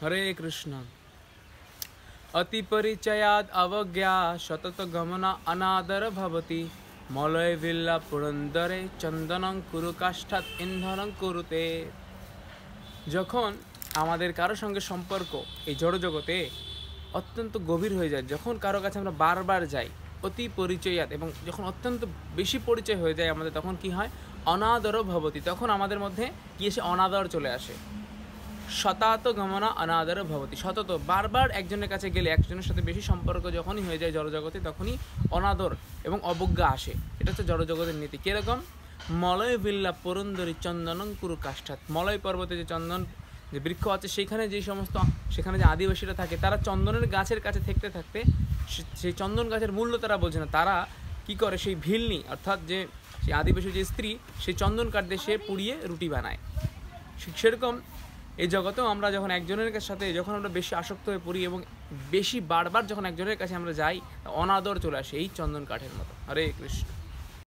हरे कृष्ण। अति परिचयाद अवज्ञा सतत गमना अनादर भवति मलय विल्ला पुरंदरे चंदनं कुरु काष्ठात इंधनं कुरुते। যখন আমাদের কারো সঙ্গে সম্পর্ক এই জড়জগতে অত্যন্ত গভীর হয়ে যায়, যখন কারো কাছে আমরা বারবার যাই, অতি পরিচয়াত, এবং যখন অত্যন্ত বেশি পরিচয় হয়ে যায় আমাদের, তখন কি হয়? অনাদর ভবতি, তখন আমাদের মধ্যে কি এসে অনাদর চলে আসে। শতাত গমনা অনাদর ভবতি, সতত বারবার একজনের কাছে গেলে, একজনের সাথে বেশি সম্পর্ক যখনই হয়ে যায় জড়জগতে, তখনই অনাদর এবং অবজ্ঞা আসে। এটা হচ্ছে জড়জগতের নীতি। কীরকম? মলয় বিল্লা পুরন্দরী চন্দনং কুরু কাষ্ঠাত, মলয় পর্বতে যে চন্দন যে বৃক্ষ আছে, সেখানে সেখানে যে আদিবাসীরা থাকে, তারা চন্দনের গাছের কাছে থাকতে থাকতে সেই চন্দন গাছের মূল্য তারা বোঝে না। তারা কি করে? সেই ভিলনি, অর্থাৎ যে সেই আদিবাসী যে স্ত্রী, সেই চন্দন কাঠ দিয়ে সে পুড়িয়ে রুটি বানায়। সেরকম এই জগতেও আমরা যখন একজনের সাথে যখন আমরা বেশি আসক্ত হয়ে পড়ি এবং বেশি বারবার যখন একজনের কাছে আমরা যাই, অনাদর চলে আসে এই চন্দন কাঠের মতো। হরে কৃষ্ণ।